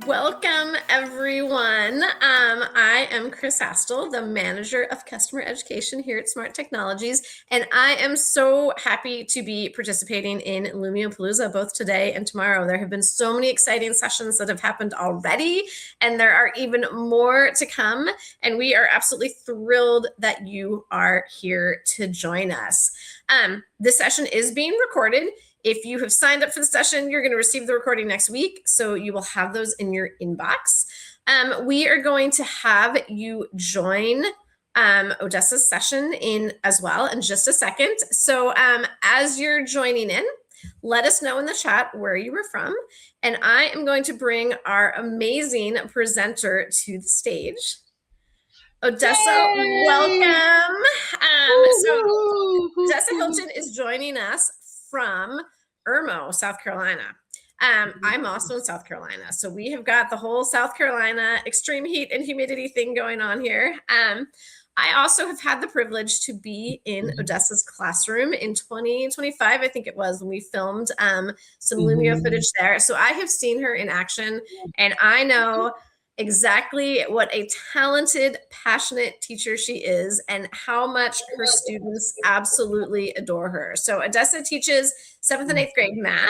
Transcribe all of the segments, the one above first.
Welcome, everyone. I am Chris Astle, the Manager of Customer Education here at Smart Technologies, and I am so happy to be participating in Lumio Palooza both today and tomorrow. There have been so many exciting sessions that have happened already, and there are even more to come, and we are absolutely thrilled that you are here to join us. This session is being recorded. If you have signed up for the session, you're going to receive the recording next week, so you will have those in your inbox. We are going to have you join Odessa's session as well in just a second. So as you're joining in, let us know in the chat where you were from, and I am going to bring our amazing presenter to the stage. Odessa, Yay! welcome. So Odessa Hilton is joining us from Irmo, South Carolina. I'm also in South Carolina, so we have got the whole South Carolina extreme heat and humidity thing going on here. I also have had the privilege to be in Odessa's classroom in 2025, I think it was, when we filmed some Lumio footage there. So I have seen her in action, and I know exactly what a talented, passionate teacher she is and how much her students absolutely adore her. So Odessa teaches 7th and 8th grade math.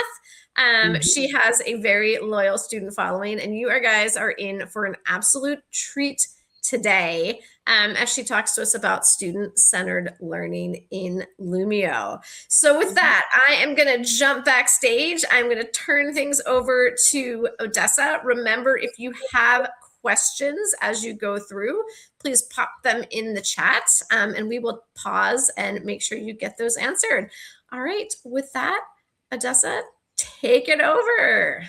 She has a very loyal student following, and you guys are in for an absolute treat today as she talks to us about student-centered learning in Lumio. So with that, I am going to jump backstage. I'm going to turn things over to Odessa. Remember, if you have questions as you go through, please pop them in the chat, and we will pause and make sure you get those answered. All right, with that, Odessa, take it over.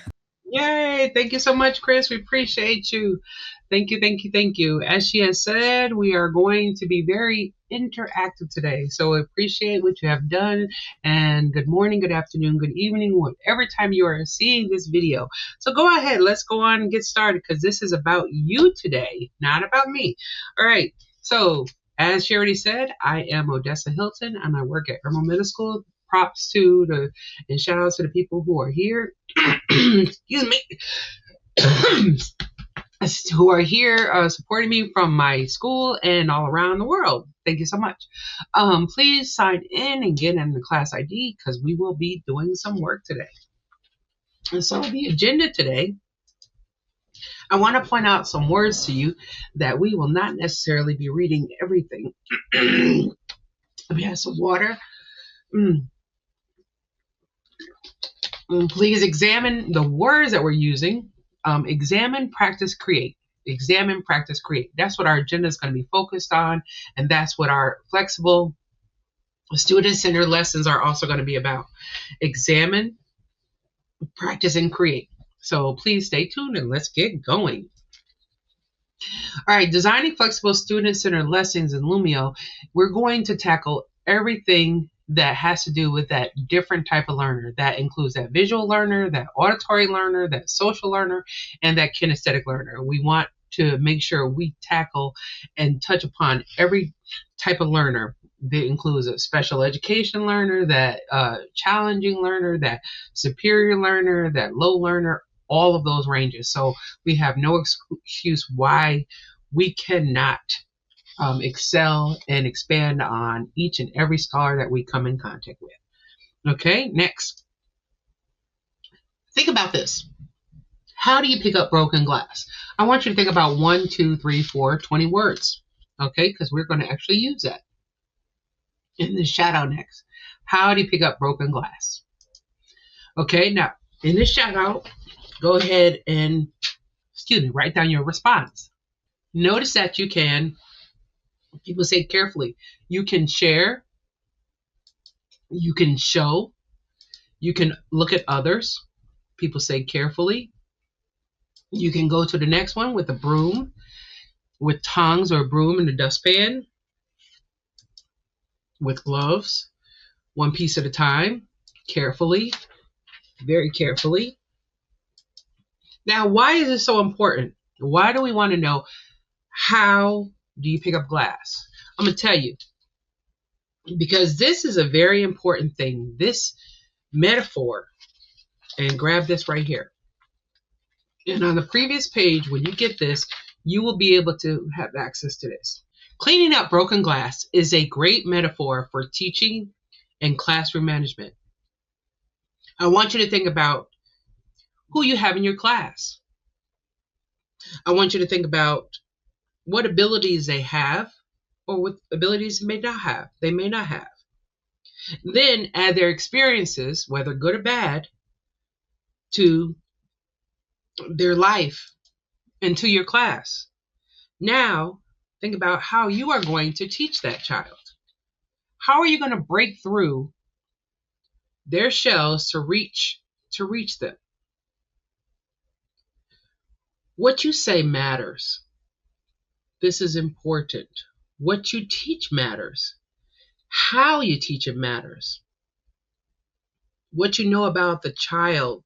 Yay! Thank you so much, Chris. We appreciate you. Thank you, thank you, thank you. As she has said, we are going to be very interactive today. So appreciate what you have done. And good morning, good afternoon, good evening, whatever time you are seeing this video. So go ahead, let's go on and get started, because this is about you today, not about me. All right. So as she already said, I am Odessa Hilton, and I work at Irmo Middle School. Props to and shout out to the people who are here. Excuse me. Who are here supporting me from my school and all around the world. Thank you so much. Please sign in and get in the class ID, because we will be doing some work today. And so the agenda today, I want to point out some words to you that we will not necessarily be reading everything. We have some water. Please examine the words that we're using. Examine, practice, create. Examine, practice, create. That's what our agenda is going to be focused on, and that's what our flexible student-centered lessons are also going to be about. Examine, practice, and create. So please stay tuned and let's get going. All right, designing flexible student-centered lessons in Lumio, we're going to tackle everything that has to do with that different type of learner. That includes that visual learner, that auditory learner, that social learner, and that kinesthetic learner. We want to make sure we tackle and touch upon every type of learner. That includes a special education learner, that challenging learner, that superior learner, that low learner, all of those ranges. So we have no excuse why we cannot excel and expand on each and every scholar that we come in contact with. Okay, next. Think about this. How do you pick up broken glass? I want you to think about 1, 2, 3, 4, 20 words. Okay, because we're going to actually use that in the shout out next. How do you pick up broken glass? Okay, now in this shout out, go ahead and, write down your response. Notice that you can, people say carefully, you can share, you can show, you can look at others. People say carefully. You can go to the next one with a broom, with tongs or a broom and a dustpan, with gloves, one piece at a time, carefully, very carefully. Now, why is this so important? Why do we want to know how do you pick up glass? I'm going to tell you. because this is a very important thing. This metaphor, and grab this right here. And on the previous page, when you get this, you will be able to have access to this. Cleaning up broken glass is a great metaphor for teaching and classroom management. I want you to think about who you have in your class. I want you to think about what abilities they have or what abilities they may not have. Then add their experiences, whether good or bad, to their life and to your class. Now, think about how you are going to teach that child. How are you going to break through their shells to reach them? What you say matters. This is important. What you teach matters. How you teach it matters. What you know about the child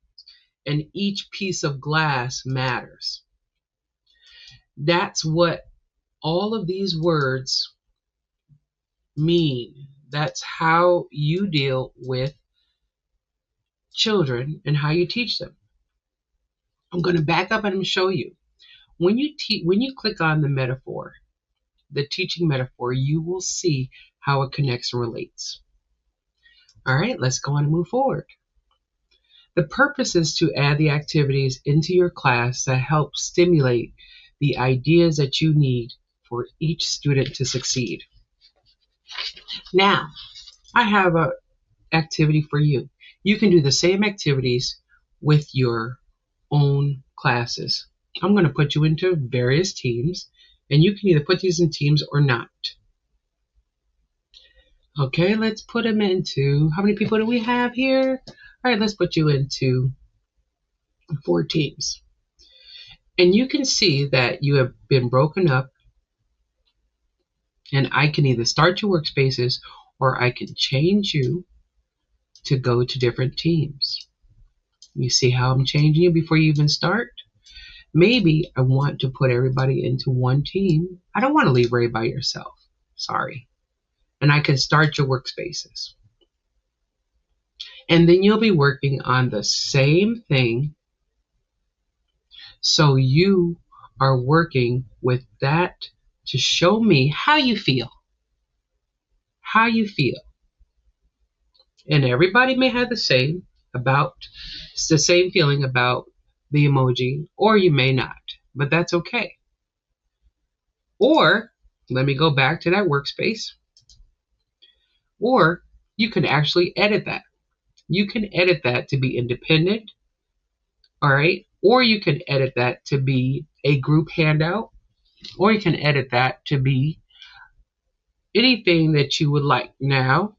and each piece of glass matters. That's what all of these words mean. That's how you deal with children and how you teach them. I'm going to back up and show you. When you click on the metaphor, the teaching metaphor, you will see how it connects and relates. All right, let's go on and move forward. The purpose is to add the activities into your class that help stimulate the ideas that you need for each student to succeed. Now, I have an activity for you. You can do the same activities with your own classes. I'm going to put you into various teams, and you can either put these in teams or not. Okay, let's put them into, how many people do we have here? All right, let's put you into 4 teams. And you can see that you have been broken up, and I can either start your workspaces or I can change you to go to different teams. You see how I'm changing you before you even start? Maybe I want to put everybody into one team. I don't want to leave Ray by yourself. Sorry. And I can start your workspaces. And then you'll be working on the same thing. So you are working with that to show me how you feel. How you feel. And everybody may have the same feeling about the emoji, or you may not, but that's okay. Or let me go back to that workspace. Or you can actually edit that. You can edit that to be independent, all right? Or you can edit that to be a group handout, or you can edit that to be anything that you would like. Now,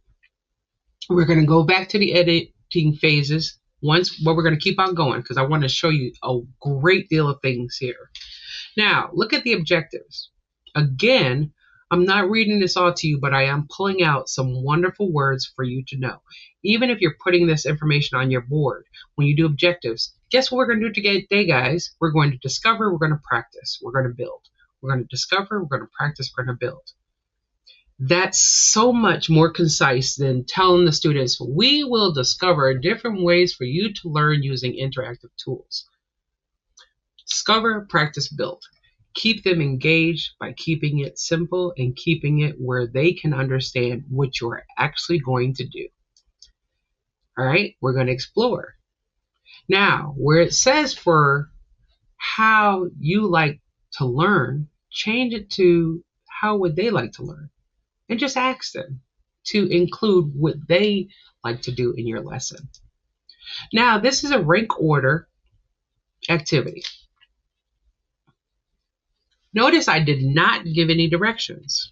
we're going to go back to the editing phases but we're going to keep on going because I want to show you a great deal of things here. Now, look at the objectives. Again, I'm not reading this all to you, but I am pulling out some wonderful words for you to know. Even if you're putting this information on your board, when you do objectives, guess what we're going to do today, guys? We're going to discover, we're going to practice, we're going to build. We're going to discover, we're going to practice, we're going to build. That's so much more concise than telling the students, we will discover different ways for you to learn using interactive tools. Discover, practice, build. Keep them engaged by keeping it simple and keeping it where they can understand what you're actually going to do. All right, we're going to explore. Now, where it says for how you like to learn, change it to how would they like to learn? And just ask them to include what they like to do in your lesson. Now, this is a rank order activity. Notice I did not give any directions.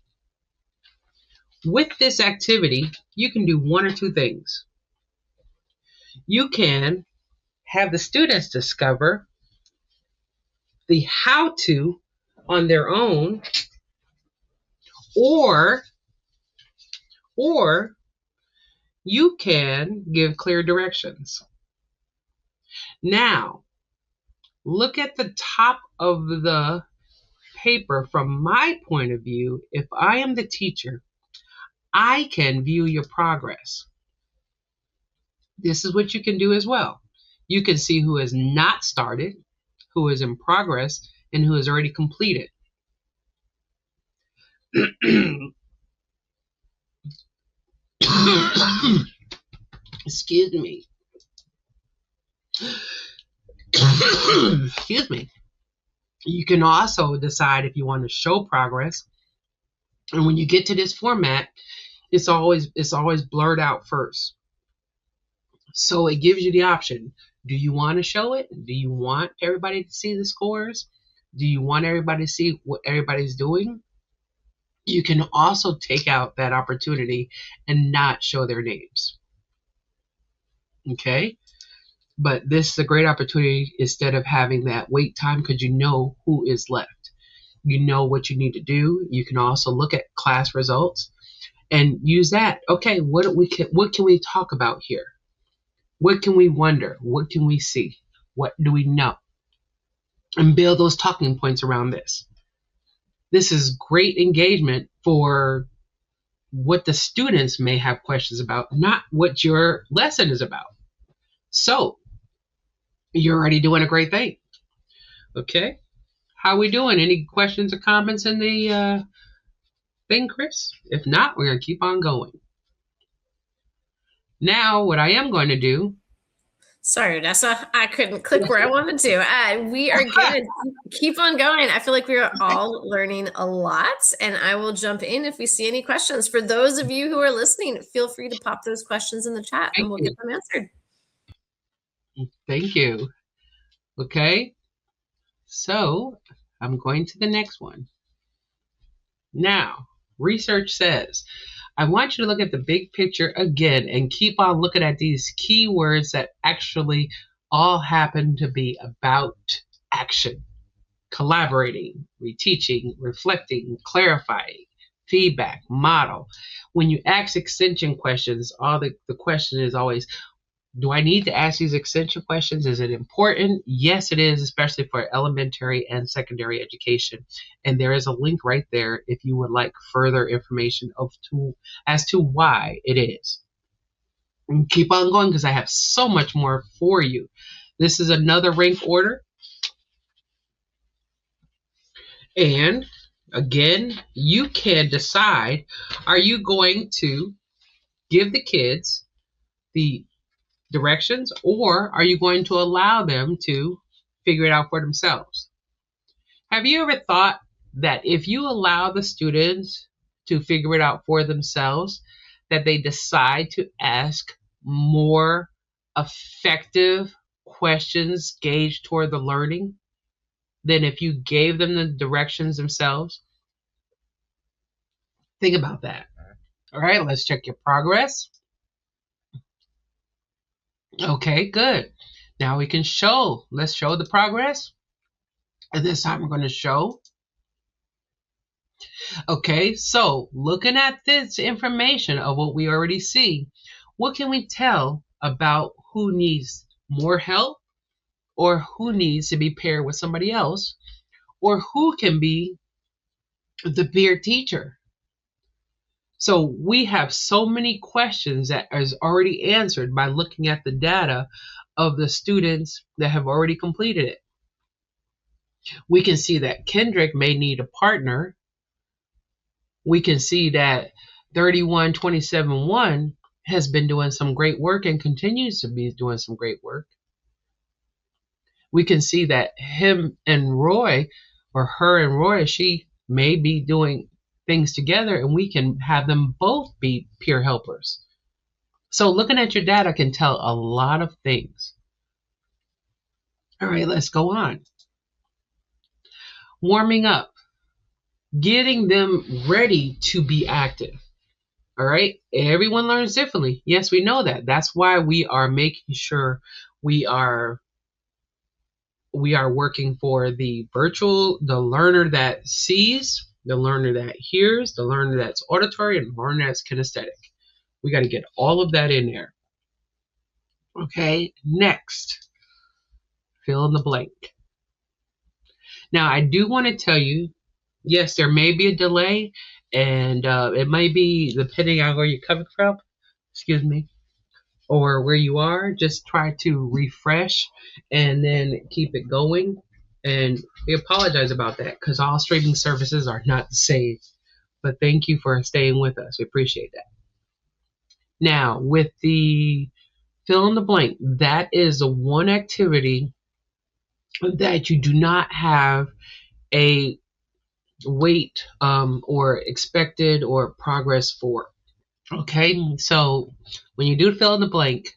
With this activity, you can do one or two things. You can have the students discover the how-to on their own, or you can give clear directions. Now, look at the top of the paper from my point of view. If I am the teacher, I can view your progress. This is what you can do as well. You can see who has not started, who is in progress, and who has already completed. Excuse me. Excuse me. You can also decide if you want to show progress. And when you get to this format, it's always blurred out first. So it gives you the option. Do you want to show it? Do you want everybody to see the scores? Do you want everybody to see what everybody's doing? You can also take out that opportunity and not show their names. Okay? But this is a great opportunity instead of having that wait time, because you know who is left. You know what you need to do. You can also look at class results and use that. Okay, what can we talk about here? What can we wonder? What can we see? What do we know? And build those talking points around this. This is great engagement for what the students may have questions about, not what your lesson is about. So you're already doing a great thing. Okay. How we doing? Any questions or comments in the thing, Chris? If not, we're going to keep on going. Now, what I am going to do. Sorry, Odessa. I couldn't click where I wanted to. We are going to keep on going. I feel like we are all learning a lot, and I will jump in if we see any questions. For those of you who are listening, feel free to pop those questions in the chat, and we'll get them answered. Thank you. Okay. So I'm going to the next one. Now, research says, I want you to look at the big picture again and keep on looking at these keywords that actually all happen to be about action, collaborating, reteaching, reflecting, clarifying, feedback, model. When you ask extension questions, the question is always, do I need to ask these extension questions? Is it important? Yes, it is, especially for elementary and secondary education. And there is a link right there if you would like further information as to why it is. And keep on going because I have so much more for you. This is another rank order. And again, you can decide, are you going to give the kids the directions, or are you going to allow them to figure it out for themselves? Have you ever thought that if you allow the students to figure it out for themselves, that they decide to ask more effective questions gauged toward the learning than if you gave them the directions themselves? Think about that. All right, let's check your progress. Okay, good. Now we can show. Let's show the progress. And this time we're going to show. Okay, so looking at this information of what we already see, what can we tell about who needs more help, or who needs to be paired with somebody else, or who can be the peer teacher? So we have so many questions that is already answered by looking at the data of the students that have already completed it. We can see that Kendrick may need a partner. We can see that 3127-1 has been doing some great work and continues to be doing some great work. We can see that him and Roy, or her and Roy, she may be doing things together, and we can have them both be peer helpers. So looking at your data can tell a lot of things. All right, let's go on. Warming up, getting them ready to be active. All right, everyone learns differently. Yes, we know that. That's why we are making sure we are working for the learner that sees, the learner that hears, the learner that's auditory, and the learner that's kinesthetic. We got to get all of that in there. Okay, next, fill in the blank. Now, I do want to tell you, yes, there may be a delay, And it might be depending on where you're coming from, excuse me, or where you are. Just try to refresh and then keep it going. And we apologize about that because all streaming services are not the same. But thank you for staying with us. We appreciate that. Now, with the fill in the blank, that is the one activity that you do not have a weight or expected or progress for. Okay, so when you do fill in the blank,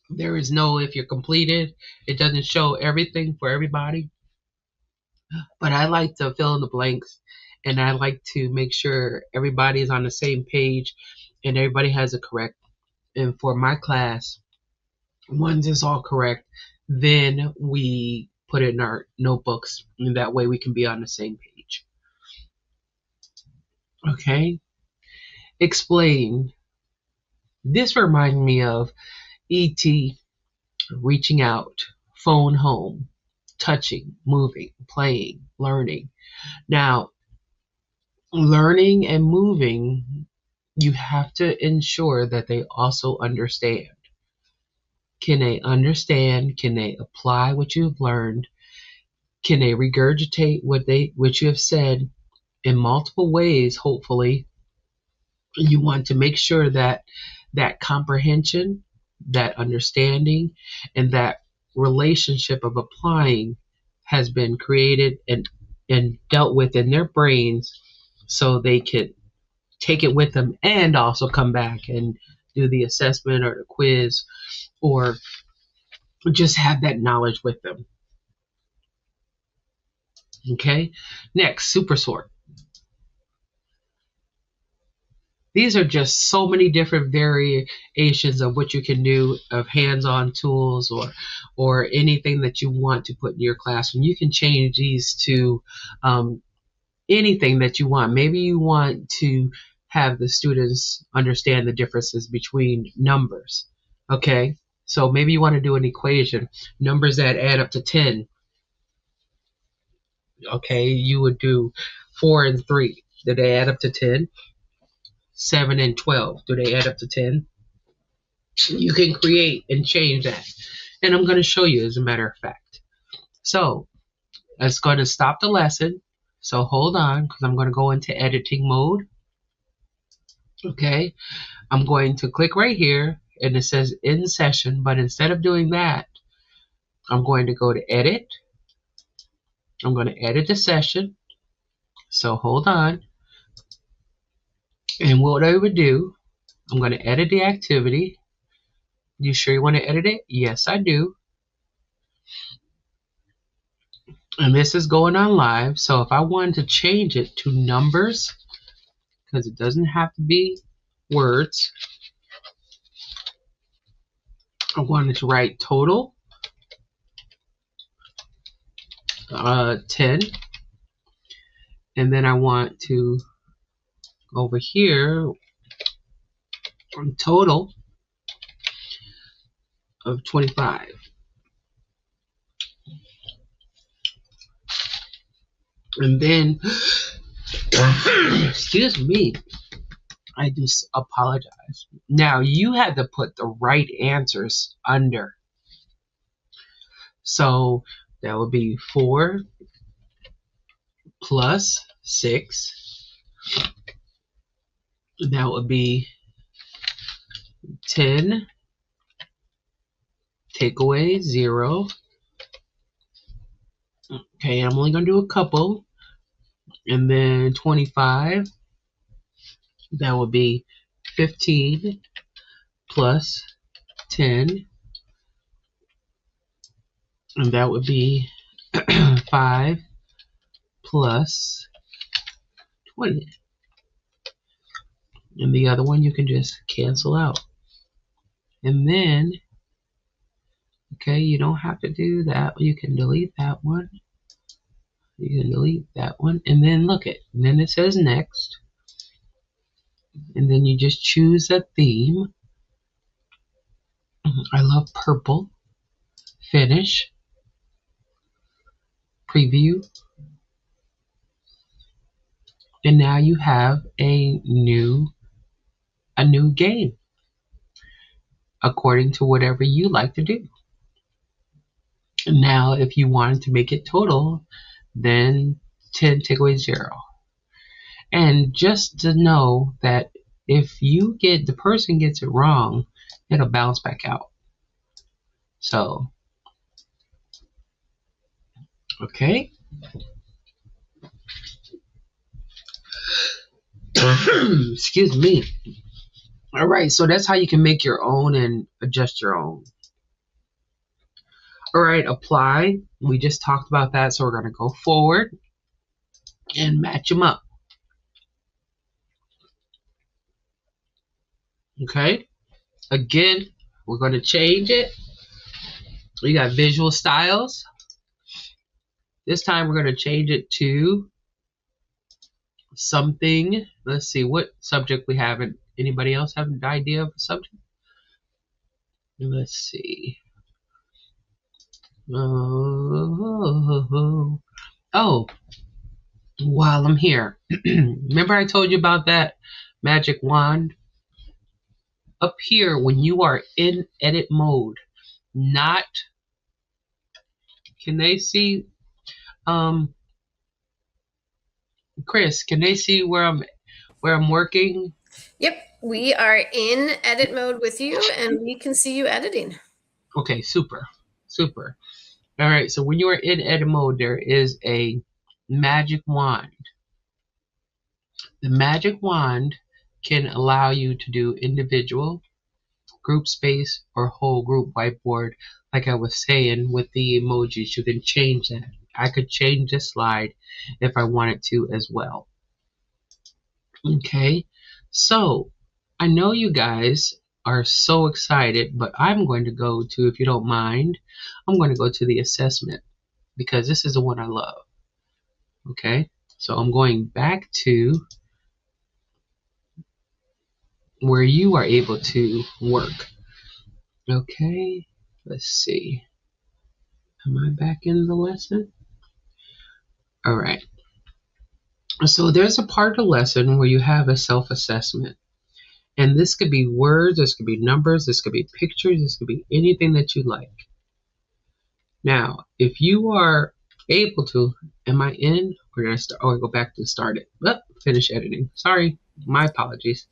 there is no if you're completed. It doesn't show everything for everybody. But I like to fill in the blanks, and I like to make sure everybody is on the same page and everybody has it correct. And for my class, once it's all correct, then we put it in our notebooks, and that way we can be on the same page. Okay? Explain. This reminds me of E.T. reaching out, phone home, touching, moving, playing, learning. Now, learning and moving, you have to ensure that they also understand. Can they understand? Can they apply what you've learned? Can they regurgitate what you have said in multiple ways? Hopefully, you want to make sure that that comprehension, that understanding, and that relationship of applying has been created and dealt with in their brains so they could take it with them and also come back and do the assessment or the quiz or just have that knowledge with them. Okay, next, super sort. These are just so many different variations of what you can do of hands-on tools or anything that you want to put in your classroom. You can change these to anything that you want. Maybe you want to have the students understand the differences between numbers. Okay, so maybe you want to do an equation, numbers that add up to 10. Okay, you would do 4 and 3. Do they add up to 10? 7 and 12. Do they add up to 10? You can create and change that. And I'm going to show you as a matter of fact. So it's going to stop the lesson. So hold on because I'm going to go into editing mode. Okay, I'm going to click right here and it says in session. But instead of doing that, I'm going to go to edit. I'm going to edit the session. So hold on. And what I would do, I'm going to edit the activity. You sure you want to edit it? Yes, I do. And this is going on live. So if I wanted to change it to numbers, because it doesn't have to be words, I wanted to write total 10. And then I want to over here total of 25. And then, excuse me, I do apologize. Now you had to put the right answers under. So that would be 4 plus 6. That would be 10. Take away 0. Okay, I'm only going to do a couple. And then 25. That would be 15 plus 10. And that would be 5 plus 20. And the other one you can just cancel out. And then, okay, you don't have to do that. You can delete that one. You can delete that one. And then look it. And then it says next. And then you just choose a theme. I love purple. Finish. Preview. And now you have a new game according to whatever you like to do. Now, if you wanted to make it total, then 10 take away 0. And just to know that if the person gets it wrong, it'll bounce back out. So, okay. Excuse me. All right, so that's how you can make your own and adjust your own. All right, apply. We just talked about that, so we're going to go forward and match them up. Okay. Again, we're going to change it. We got visual styles. This time we're going to change it to something. Let's see what subject we have. Anybody else have an idea of a subject? Let's see. Oh, while I'm here, remember I told you about that magic wand? Up here, when you are in edit mode, not, can they see, Chris, can they see where I'm working? Yep, we are in edit mode with you, and we can see you editing. Okay, super. All right, so when you are in edit mode, there is a magic wand. The magic wand can allow you to do individual, group space, or whole group whiteboard. Like I was saying with the emojis, you can change that. I could change this slide if I wanted to as well. Okay, so I know you guys are so excited, but I'm going to go to, if you don't mind, I'm going to go to the assessment because this is the one I love. Okay, so I'm going back to where you are able to work. Okay, let's see. Am I back in the lesson? All right. So there's a part of the lesson where you have a self-assessment. And this could be words, this could be numbers, this could be pictures, this could be anything that you like. Now, if you are able to, am I in? Or did I start? Oh, I go back to start it. Oh, finish editing. Sorry, my apologies.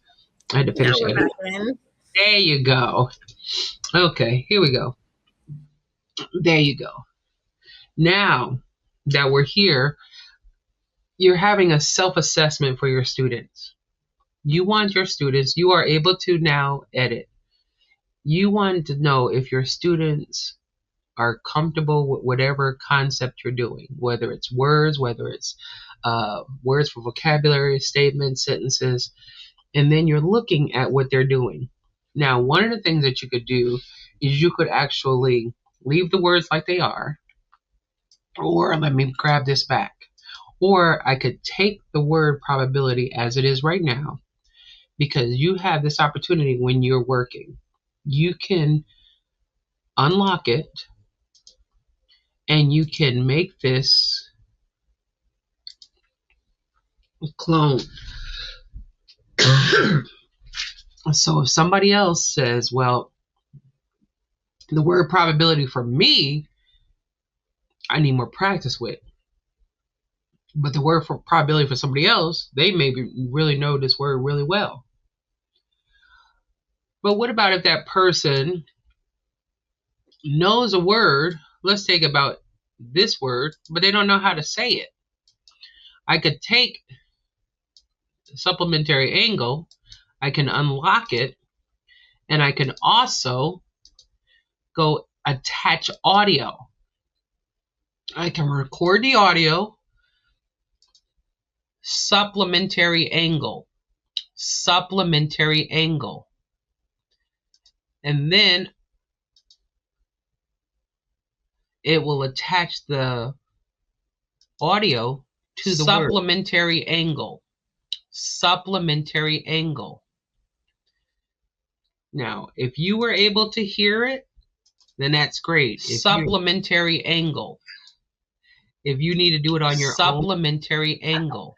I had to finish editing. There you go. Okay, here we go. There you go. Now that we're here, you're having a self-assessment for your students. You want your students, you are able to now edit. You want to know if your students are comfortable with whatever concept you're doing, whether it's words, whether it's words for vocabulary, statements, sentences, and then you're looking at what they're doing. Now, one of the things that you could do is you could actually leave the words like they are, or let me grab this back, or I could take the word probability as it is right now, because you have this opportunity when you're working. You can unlock it and you can make this clone. So if somebody else says, well, the word probability for me, I need more practice with. But the word for probability for somebody else, they maybe really know this word really well. But what about if that person knows a word, let's take about this word, but they don't know how to say it? I could take supplementary angle, I can unlock it, and I can also go attach audio. I can record the audio, supplementary angle, and then it will attach the audio to the supplementary angle. Now, if you were able to hear it, then that's great. Supplementary angle. If you need to do it on your own, supplementary angle.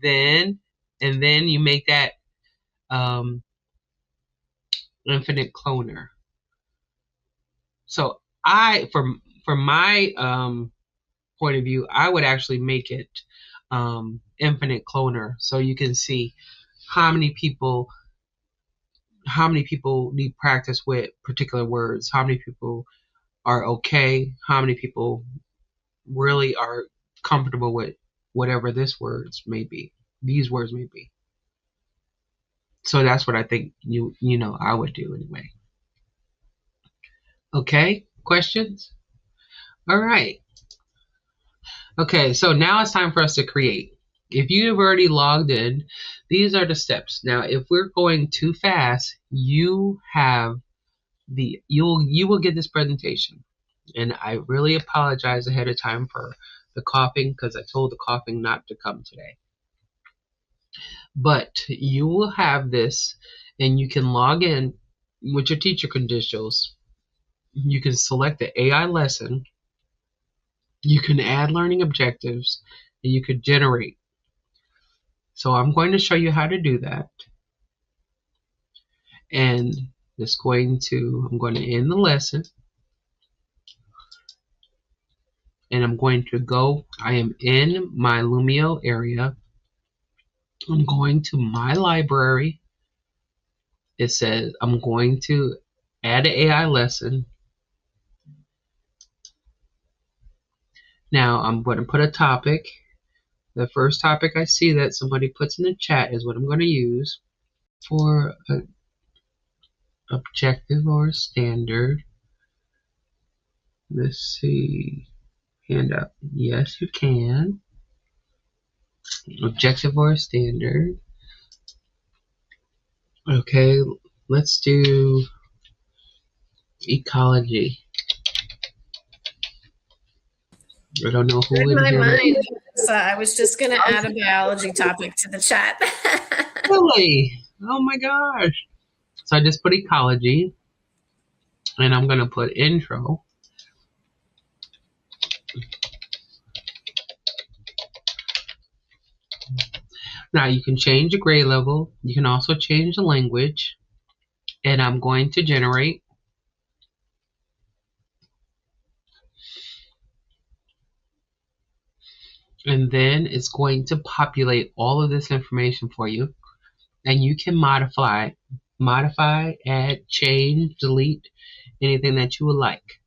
then you make that infinite cloner. So from my point of view, I would actually make it infinite cloner, so you can see how many people need practice with particular words, how many people are okay, how many people really are comfortable with whatever these words may be. So that's what I think I would do anyway. Okay, questions? All right. Okay, so now it's time for us to create. If you have already logged in, these are the steps. Now, if we're going too fast, you will get this presentation. And I really apologize ahead of time for the coughing, because I told the coughing not to come today. But you will have this, and you can log in with your teacher credentials. You can select the AI lesson. You can add learning objectives, and you could generate. So I'm going to show you how to do that. And I'm going to end the lesson. And I'm going to go, I am in my Lumio area. I'm going to my library. It says I'm going to add an AI lesson. Now I'm going to put a topic. The first topic I see that somebody puts in the chat is what I'm going to use for an objective or standard. Let's see. Hand up. Yes, you can. Objective or standard. Okay, let's do ecology. I don't know who in in my here. mind. So I was just going to add a biology topic to the chat. Really? Oh my gosh. So I just put ecology, and I'm going to put intro. Now you can change the grade level. You can also change the language. And I'm going to generate. And then it's going to populate all of this information for you. And you can modify, add, change, delete, anything that you would like.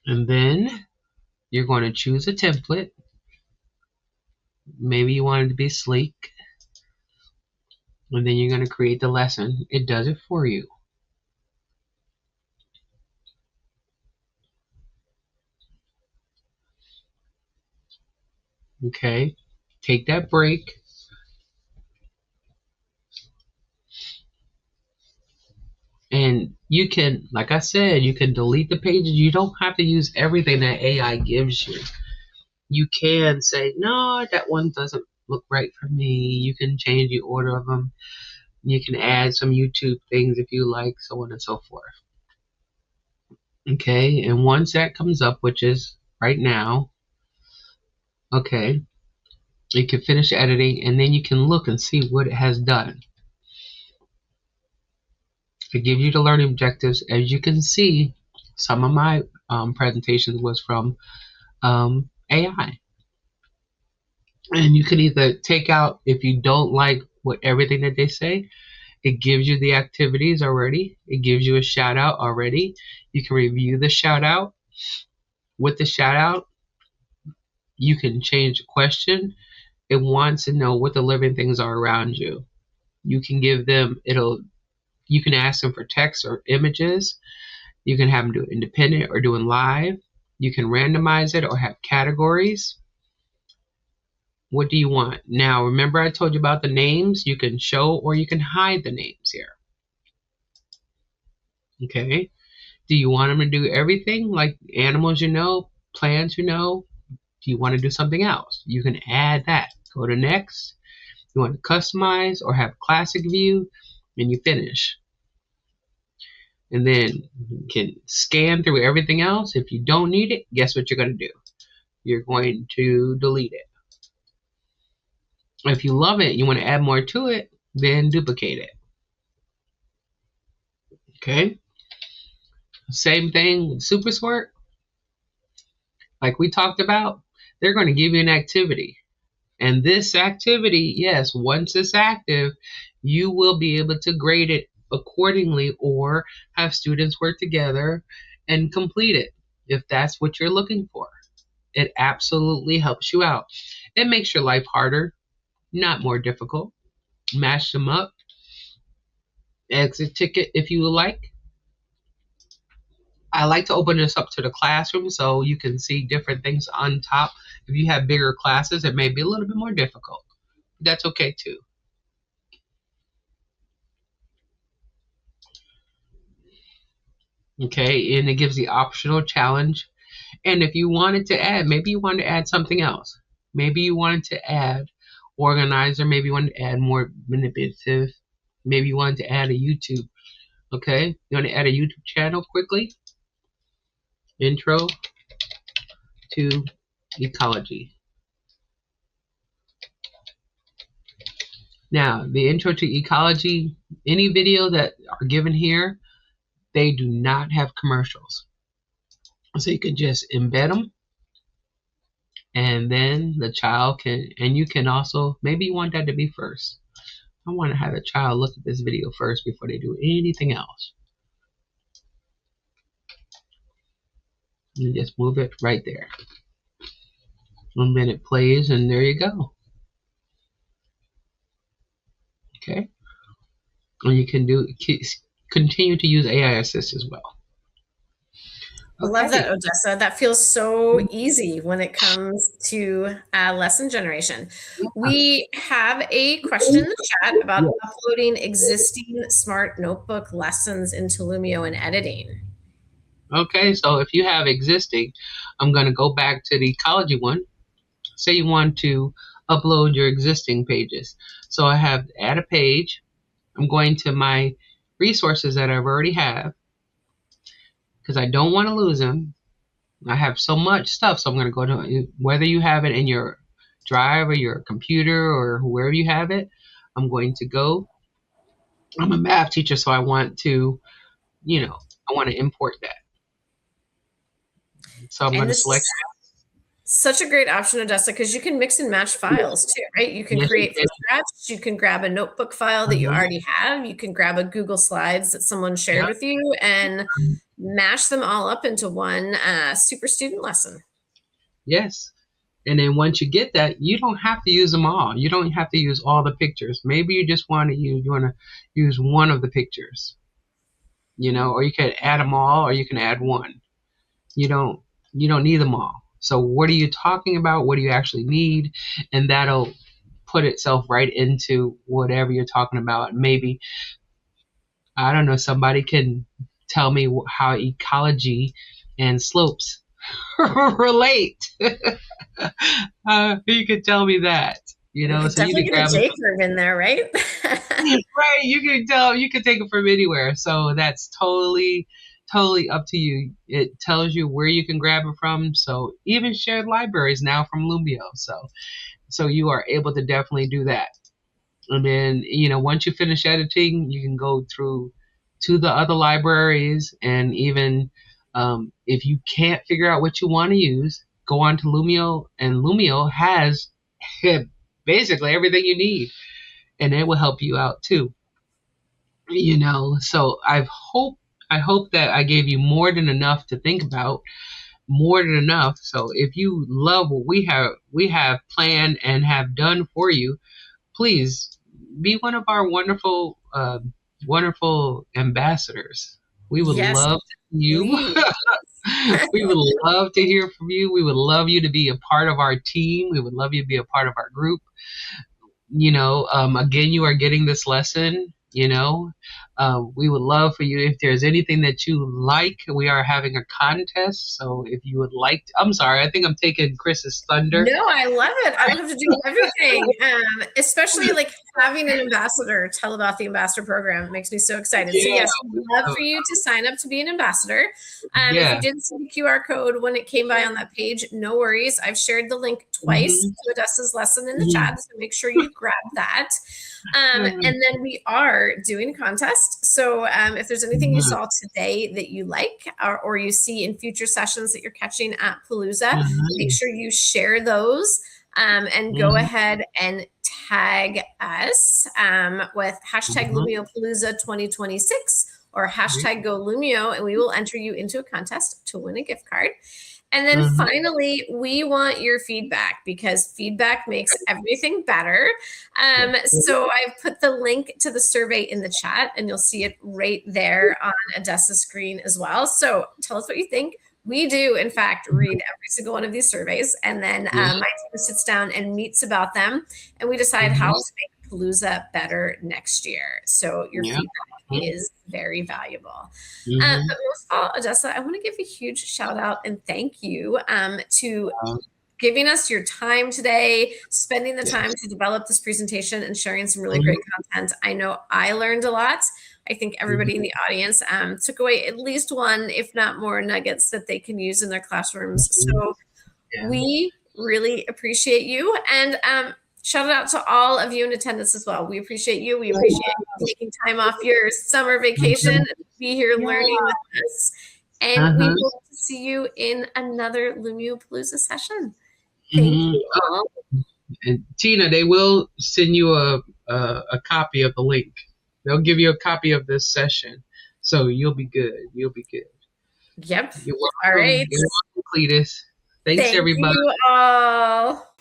And then you're going to choose a template. Maybe you want it to be sleek. And then you're going to create the lesson. It does it for you. Okay, take that break. And you can, like I said, you can delete the pages. You don't have to use everything that AI gives you. You can say, no, that one doesn't look right for me. You can change the order of them. You can add some YouTube things if you like, so on and so forth. Okay, and once that comes up, which is right now, okay, you can finish editing, and then you can look and see what it has done. To give you the learning objectives, as you can see, some of my presentations was from AI. And you can either take out, if you don't like everything that they say, it gives you the activities already. It gives you a shout out already. You can review the shout out. With the shout out, you can change the question. It wants to know what the living things are around you. You can give them, you can ask them for text or images. You can have them do it independent or doing live. You can randomize it or have categories. What do you want? Now, remember I told you about the names? You can show or you can hide the names here. Okay. Do you want them to do everything like animals, plants, Do you want to do something else? You can add that. Go to next. You want to customize or have classic view, and you finish. And then you can scan through everything else. If you don't need it, guess what you're going to do? You're going to delete it. If you love it, you want to add more to it, then duplicate it. Okay. Same thing with SuperSort. Like we talked about, they're going to give you an activity. And this activity, yes, once it's active, you will be able to grade it accordingly or have students work together and complete it if that's what you're looking for. It absolutely helps you out. It makes your life harder, not more difficult. Mash them up, exit ticket if you like. I like to open this up to the classroom so you can see different things on top. If you have bigger classes, it may be a little bit more difficult. That's okay too. Okay, and it gives the optional challenge. And if you wanted to add, maybe you wanted to add something else. Maybe you wanted to add organizer, maybe you wanted to add more manipulative, maybe you wanted to add a YouTube. Okay, you want to add a YouTube channel quickly? Intro to ecology. Now, the intro to ecology, any video that are given here, they do not have commercials. So you can just embed them, and then the child can, and you can also, maybe you want that to be first. I want to have a child look at this video first before they do anything else. You just move it right there. 1 minute plays, and there you go. Okay. And you can continue to use AI Assist as well. I love that, Odessa. That feels so easy when it comes to lesson generation. We have a question in the chat about uploading existing smart notebook lessons into Lumio and editing. Okay, so if you have existing, I'm going to go back to the ecology one. Say you want to upload your existing pages. So I have add a page. I'm going to my resources that I've already have because I don't want to lose them. I have so much stuff, so I'm going to go to, whether you have it in your drive or your computer or wherever you have it, I'm going to go. I'm a math teacher, so I want to, I want to import that. So I'm going to select. Such a great option, Odessa, because you can mix and match files too, right? You can create from scratch. You can grab a notebook file that you already have. You can grab a Google Slides that someone shared with you and mash them all up into one super student lesson. Yes. And then once you get that, you don't have to use them all. You don't have to use all the pictures. Maybe you just want to use one of the pictures, or you can add them all, or you can add one. You don't need them all. So what are you talking about? What do you actually need? And that'll put itself right into whatever you're talking about. Maybe, I don't know, somebody can tell me how ecology and slopes relate. You could tell me that, so you can grab a J-curve in there, right? Right. You can take it from anywhere. So that's totally up to you. It tells you where you can grab it from. So even shared libraries now from Lumio. So you are able to definitely do that. And then, once you finish editing, you can go through to the other libraries. And even if you can't figure out what you want to use, go on to Lumio, and Lumio has basically everything you need, and it will help you out too. So I hope that I gave you more than enough to think about, more than enough. So if you love what we have planned and have done for you, please be one of our wonderful ambassadors. We would love you. We would love to hear from you. We would love you to be a part of our team. We would love you to be a part of our group. Again, you are getting this lesson, We would love for you, if there's anything that you like, we are having a contest. So if you would like I'm sorry, I think I'm taking Chris's thunder. No, I love it. I love to do everything, especially like having an ambassador tell about the ambassador program. It makes me so excited. So Yeah. yes, we'd love for you to sign up to be an ambassador. If Yeah. you didn't see the QR code when it came by on that page, no worries. I've shared the link twice to Odessa's lesson in the chat, so make sure you grab that. And then we are doing a contest. So if there's anything you saw today that you like, or you see in future sessions that you're catching at Palooza, make sure you share those and go ahead and tag us with hashtag LumioPalooza 2026 or hashtag Go Lumio, and we will enter you into a contest to win a gift card. And then finally, we want your feedback, because feedback makes everything better. So I've put the link to the survey in the chat, and you'll see it right there on Odessa's screen as well. So tell us what you think. We do, in fact, read every single one of these surveys, and then my team sits down and meets about them, and we decide how to make Palooza better next year. So your feedback is very valuable. But most of all, Odessa, I want to give a huge shout out and thank you to giving us your time today, spending the time to develop this presentation and sharing some really great content. I know I learned a lot. I think everybody in the audience took away at least one, if not more, nuggets that they can use in their classrooms. So we really appreciate you. And shout out to all of you in attendance as well. We appreciate you. We appreciate you taking time off your summer vacation and be here learning with us. And we hope to see you in another Lumio Palooza session. Thank you all. And Tina, they will send you a copy of the link. They'll give you a copy of this session. So you'll be good. You'll be good. Yep. You're welcome. All right. You're welcome, Cletus. Thanks, everybody. Thank you all.